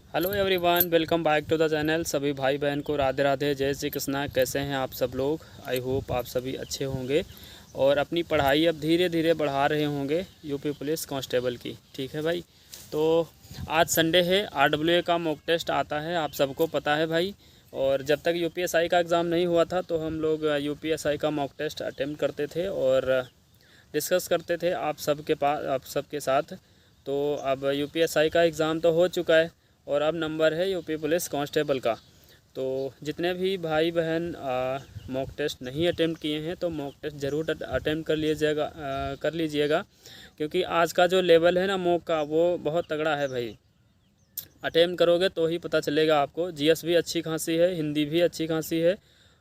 Hello everyone, welcome back to the channel. सभी भाई बहन को राधे राधे, जय श्री कृष्णा। कैसे हैं आप सब लोग? आई होप आप सभी अच्छे होंगे और अपनी पढ़ाई अब धीरे धीरे बढ़ा रहे होंगे यूपी पुलिस कांस्टेबल की। ठीक है भाई, तो आज संडे है, आरडब्ल्यूए का मॉक टेस्ट आता है, आप सबको पता है भाई। और जब तक यूपीएसआई का एग्ज़ाम नहीं हुआ था तो हम लोग यूपीएसआई का मॉक टेस्ट अटेम्प्ट करते थे और डिस्कस करते थे आप सबके साथ। तो अब यूपीएसआई का एग्ज़ाम तो हो चुका है और अब नंबर है यूपी पुलिस कांस्टेबल का। तो जितने भी भाई बहन मॉक टेस्ट नहीं अटेम्प्ट किए हैं तो मॉक टेस्ट ज़रूर अटेम्प्ट कर लीजिएगा, क्योंकि आज का जो लेवल है ना मॉक का, वो बहुत तगड़ा है भाई। अटेम्प्ट करोगे तो ही पता चलेगा आपको। जीएस भी अच्छी खासी है, हिंदी भी अच्छी खासी है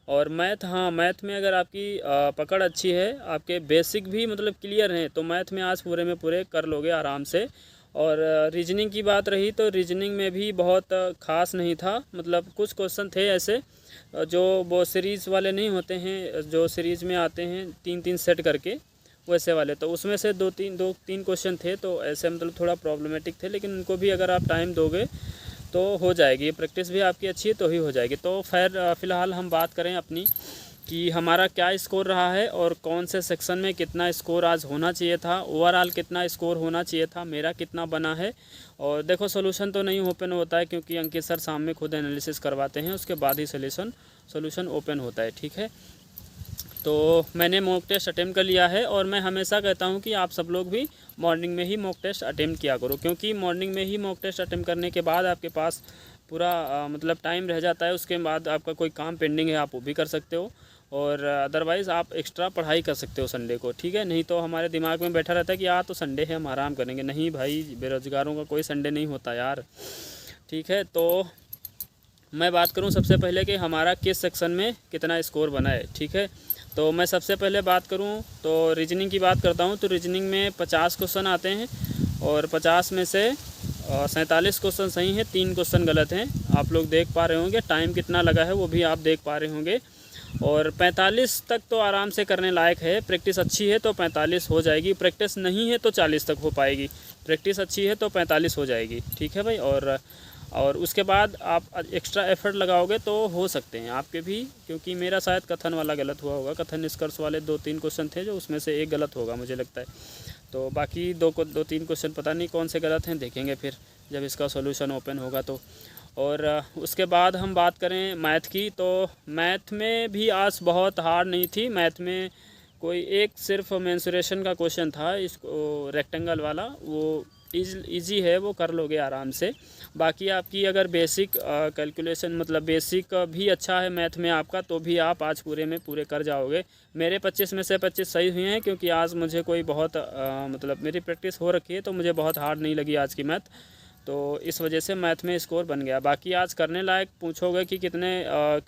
और मैथ, हाँ मैथ में अगर आपकी पकड़ अच्छी है, आपके बेसिक भी मतलब क्लियर हैं, तो मैथ में आज पूरे में पूरे कर लोगे आराम से। और रीजनिंग की बात रही तो रीजनिंग में भी बहुत ख़ास नहीं था, मतलब कुछ क्वेश्चन थे ऐसे जो वो सीरीज़ वाले नहीं होते हैं, जो सीरीज़ में आते हैं तीन तीन सेट करके, वैसे वाले। तो उसमें से दो तीन क्वेश्चन थे तो ऐसे मतलब थोड़ा प्रॉब्लमेटिक थे, लेकिन उनको भी अगर आप टाइम दोगे तो हो जाएगी। प्रैक्टिस भी आपकी अच्छी है तो ही हो जाएगी। तो फ़िलहाल हम बात करें अपनी कि हमारा क्या स्कोर रहा है और कौन से सेक्शन में कितना स्कोर आज होना चाहिए था, ओवरऑल कितना स्कोर होना चाहिए था, मेरा कितना बना है। और देखो, सोल्यूशन तो नहीं ओपन होता है क्योंकि अंकित सर सामने खुद एनालिसिस करवाते हैं, उसके बाद ही सोल्यूशन ओपन होता है। ठीक है, तो मैंने मॉक टेस्ट अटेम्प्ट कर लिया है और मैं हमेशा कहता हूं कि आप सब लोग भी मॉर्निंग में ही मॉक टेस्ट अटेम्प्ट किया करो, क्योंकि मॉर्निंग में ही मॉक टेस्ट अटेम्प्ट करने के बाद आपके पास पूरा मतलब टाइम रह जाता है। उसके बाद आपका कोई काम पेंडिंग है आप वो भी कर सकते हो, और अदरवाइज़ आप एक्स्ट्रा पढ़ाई कर सकते हो संडे को। ठीक है, नहीं तो हमारे दिमाग में बैठा रहता है कि यार तो संडे है हम आराम करेंगे। नहीं भाई, बेरोज़गारों का कोई संडे नहीं होता यार। ठीक है, तो मैं बात करूं सबसे पहले कि हमारा किस सेक्शन में कितना स्कोर बना है। ठीक है, तो मैं सबसे पहले बात करूं तो रीजनिंग की बात करता हूं। तो रीजनिंग में 50 क्वेश्चन आते हैं और 50 में से 47 क्वेश्चन सही हैं, 3 क्वेश्चन गलत हैं। आप लोग देख पा रहे होंगे टाइम कितना लगा है, वो भी आप देख पा रहे होंगे। और 45 तक तो आराम से करने लायक है। प्रैक्टिस अच्छी है तो 45 हो जाएगी, प्रैक्टिस नहीं है तो 40 तक हो पाएगी। प्रैक्टिस अच्छी है तो 45 हो जाएगी। ठीक है भाई, और उसके बाद आप एक्स्ट्रा एफर्ट लगाओगे तो हो सकते हैं आपके भी, क्योंकि मेरा शायद कथन वाला गलत हुआ होगा। कथन निष्कर्ष वाले 2-3 क्वेश्चन थे जो उसमें से एक गलत होगा मुझे लगता है। तो बाकी 2-3 क्वेश्चन पता नहीं कौन से गलत हैं, देखेंगे फिर जब इसका सॉल्यूशन ओपन होगा तो। और उसके बाद हम बात करें मैथ की, तो मैथ में भी आज बहुत हार्ड नहीं थी। मैथ में कोई एक सिर्फ मेंसुरेशन का क्वेश्चन था, इसको रेक्टेंगल वाला, वो इजी है, वो कर लोगे आराम से। बाकी आपकी अगर बेसिक कैलकुलेशन मतलब बेसिक भी अच्छा है मैथ में आपका, तो भी आप आज पूरे में पूरे कर जाओगे। मेरे 25 में से 25 सही हुए हैं, क्योंकि आज मुझे कोई बहुत मतलब मेरी प्रैक्टिस हो रखी है तो मुझे बहुत हार्ड नहीं लगी आज की मैथ, तो इस वजह से मैथ में स्कोर बन गया। बाकी आज करने लायक पूछोगे कि कितने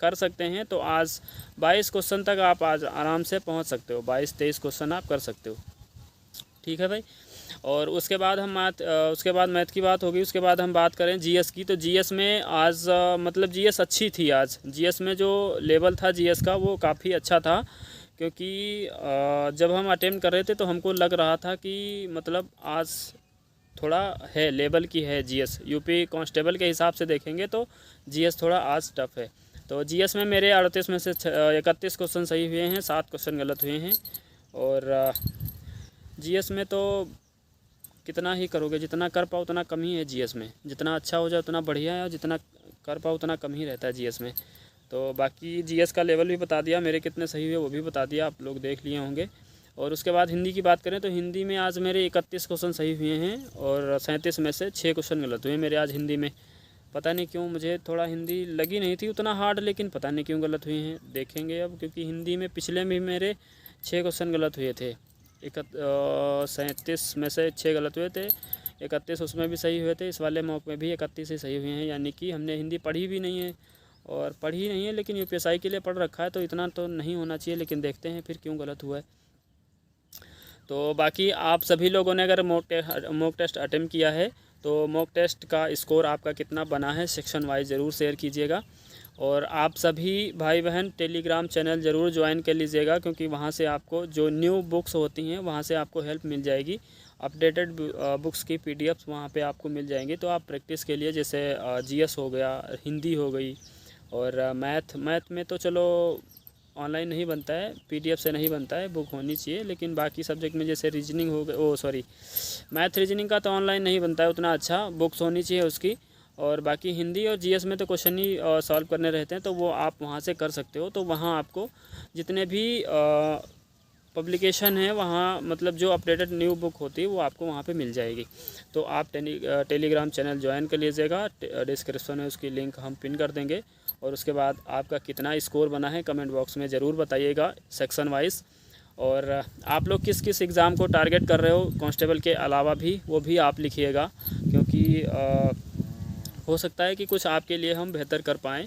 कर सकते हैं, तो आज 22 क्वेश्चन तक आप आज आराम से पहुंच सकते हो। 22-23 क्वेश्चन आप कर सकते हो। ठीक है भाई, और उसके बाद उसके बाद मैथ की बात होगी। उसके बाद हम बात करें जीएस की, तो जीएस में आज मतलब जीएस अच्छी थी। आज जीएस में जो लेवल था जीएस का वो काफ़ी अच्छा था, क्योंकि जब हम अटेम्प्ट कर रहे थे तो हमको लग रहा था कि मतलब आज थोड़ा है लेवल की है जीएस। यूपी कांस्टेबल के हिसाब से देखेंगे तो जीएस थोड़ा आज टफ है। तो जीएस में मेरे 38 में से 31 क्वेश्चन सही हुए हैं, 7 क्वेश्चन गलत हुए हैं। और जीएस में तो कितना ही करोगे, जितना कर पाओ उतना कम ही है जीएस में। जितना अच्छा हो जाए उतना बढ़िया है और जितना कर पाओ उतना कम ही रहता है जीएस में। तो बाकी जीएस का लेवल भी बता दिया, मेरे कितने सही हुए वो भी बता दिया, आप लोग देख लिए होंगे। और उसके बाद हिंदी की बात करें तो हिंदी में आज मेरे 31 क्वेश्चन सही हुए हैं और 37 में से 6 क्वेश्चन गलत हुए मेरे आज हिंदी में। पता नहीं क्यों, मुझे थोड़ा हिंदी लगी नहीं थी उतना हार्ड, लेकिन पता नहीं क्यों गलत हुए हैं, देखेंगे अब। क्योंकि हिंदी में पिछले में मेरे 6 क्वेश्चन गलत हुए थे। 37 में से 6 गलत हुए थे, 31 उसमें भी सही हुए थे। इस वाले मॉक में भी 31 ही सही हुए हैं, यानी कि हमने हिंदी पढ़ी भी नहीं है और पढ़ी नहीं है, लेकिन यूपीएसआई के लिए पढ़ रखा है, तो इतना तो नहीं होना चाहिए। लेकिन देखते हैं फिर क्यों गलत हुआ है। तो बाकी आप सभी लोगों ने अगर मॉक टेस्ट अटेम्प्ट किया है तो मॉक टेस्ट का स्कोर आपका कितना बना है सेक्शन वाइज ज़रूर शेयर कीजिएगा। और आप सभी भाई बहन टेलीग्राम चैनल ज़रूर ज्वाइन कर लीजिएगा, क्योंकि वहाँ से आपको जो न्यू बुक्स होती हैं वहाँ से आपको हेल्प मिल जाएगी। अपडेटेड बुक्स की पीडीएफ्स वहाँ पे आपको मिल जाएंगी। तो आप प्रैक्टिस के लिए जैसे जीएस हो गया, हिंदी हो गई, और मैथ में तो चलो ऑनलाइन नहीं बनता है, पीडीएफ से नहीं बनता है, बुक होनी चाहिए। लेकिन बाकी सब्जेक्ट में जैसे रीजनिंग हो गए, मैथ रीजनिंग का तो ऑनलाइन नहीं बनता है उतना अच्छा, बुक्स होनी चाहिए उसकी। और बाकी हिंदी और जीएस में तो क्वेश्चन ही सॉल्व करने रहते हैं, तो वो आप वहाँ से कर सकते हो। तो वहाँ आपको जितने भी पब्लिकेशन है वहाँ, मतलब जो अपडेटेड न्यू बुक होती है वो आपको वहाँ पे मिल जाएगी। तो आप टेलीग्राम चैनल ज्वाइन कर लीजिएगा, डिस्क्रिप्शन में उसकी लिंक हम पिन कर देंगे। और उसके बाद आपका कितना स्कोर बना है कमेंट बॉक्स में ज़रूर बताइएगा सेक्शन वाइज। और आप लोग किस किस एग्ज़ाम को टारगेट कर रहे हो कांस्टेबल के अलावा भी, वो भी आप लिखिएगा, क्योंकि हो सकता है कि कुछ आपके लिए हम बेहतर कर पाएँ।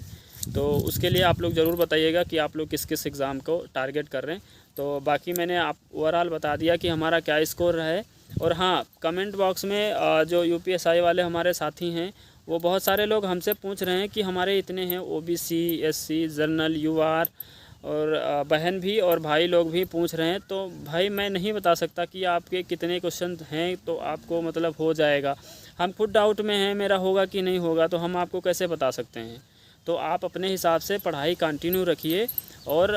तो उसके लिए आप लोग ज़रूर बताइएगा कि आप लोग किस किस एग्ज़ाम को टारगेट कर रहे हैं। तो बाकी मैंने आप ओवरऑल बता दिया कि हमारा क्या स्कोर रहा है। और हाँ, कमेंट बॉक्स में जो यूपीएसआई वाले हमारे साथी हैं, वो बहुत सारे लोग हमसे पूछ रहे हैं कि हमारे इतने हैं ओबीसी, एससी, जनरल, यूआर, और बहन भी और भाई लोग भी पूछ रहे हैं। तो भाई मैं नहीं बता सकता कि आपके कितने क्वेश्चन हैं, तो आपको मतलब हो जाएगा। हम खुद डाउट में हैं मेरा होगा कि नहीं होगा, तो हम आपको कैसे बता सकते हैं। तो आप अपने हिसाब से पढ़ाई कंटिन्यू रखिए, और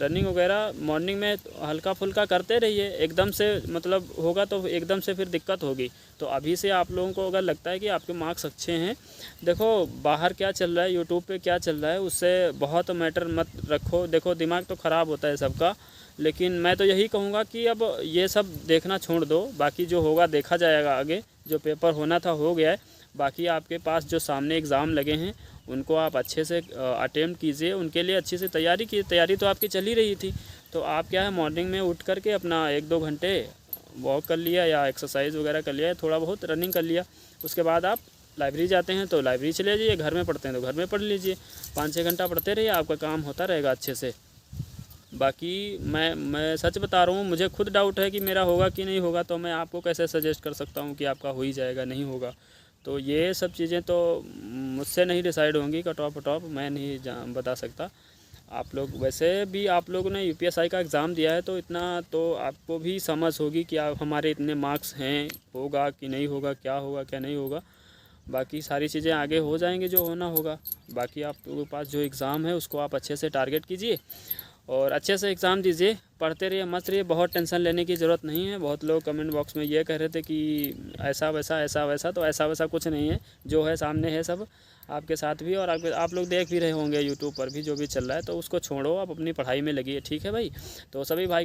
रनिंग वगैरह मॉर्निंग में हल्का फुल्का करते रहिए। एकदम से मतलब होगा तो एकदम से फिर दिक्कत होगी। तो अभी से आप लोगों को अगर लगता है कि आपके मार्क्स अच्छे हैं, देखो बाहर क्या चल रहा है, यूट्यूब पे क्या चल रहा है, उससे बहुत मैटर मत रखो। देखो दिमाग तो ख़राब होता है सबका, लेकिन मैं तो यही कहूँगा कि अब ये सब देखना छोड़ दो। बाकी जो होगा देखा जाएगा आगे, जो पेपर होना था हो गया है। बाकी आपके पास जो सामने एग्ज़ाम लगे हैं उनको आप अच्छे से अटेम्प्ट कीजिए, उनके लिए अच्छी से तैयारी की। तैयारी तो आपकी चल ही रही थी। तो आप क्या है, मॉर्निंग में उठ करके अपना 1-2 घंटे वॉक कर लिया या एक्सरसाइज वगैरह कर लिया, थोड़ा बहुत रनिंग कर लिया। उसके बाद आप लाइब्रेरी जाते हैं तो लाइब्रेरी चले जाइए, घर में पढ़ते हैं तो घर में पढ़ लीजिए। 5-6 घंटा पढ़ते रहिए, आपका काम होता रहेगा अच्छे से। बाकी मैं सच बता रहा हूँ, मुझे खुद डाउट है कि मेरा होगा कि नहीं होगा, तो मैं आपको कैसे सजेस्ट कर सकता हूँ कि आपका हो ही जाएगा, नहीं होगा। तो ये सब चीज़ें तो मुझसे नहीं डिसाइड होंगी, कट ऑफ मैं नहीं बता सकता। आप लोग वैसे भी आप लोगों ने यूपीएसआई का एग्ज़ाम दिया है, तो इतना तो आपको भी समझ होगी कि आप हमारे इतने मार्क्स हैं, होगा कि नहीं होगा, क्या होगा क्या नहीं होगा। बाकी सारी चीज़ें आगे हो जाएंगी जो होना होगा। बाकी आप लोगों के पास जो एग्ज़ाम है उसको आप अच्छे से टारगेट कीजिए और अच्छे से एग्ज़ाम दीजिए, पढ़ते रहिए, मस्त रहिए। बहुत टेंशन लेने की ज़रूरत नहीं है। बहुत लोग कमेंट बॉक्स में ये कह रहे थे कि ऐसा वैसा, तो ऐसा वैसा कुछ नहीं है। जो है सामने है सब आपके साथ भी, और आप लोग देख भी रहे होंगे यूट्यूब पर भी जो भी चल रहा है। तो उसको छोड़ो, आप अपनी पढ़ाई में लगिए, ठीक है भाई। तो सभी भाई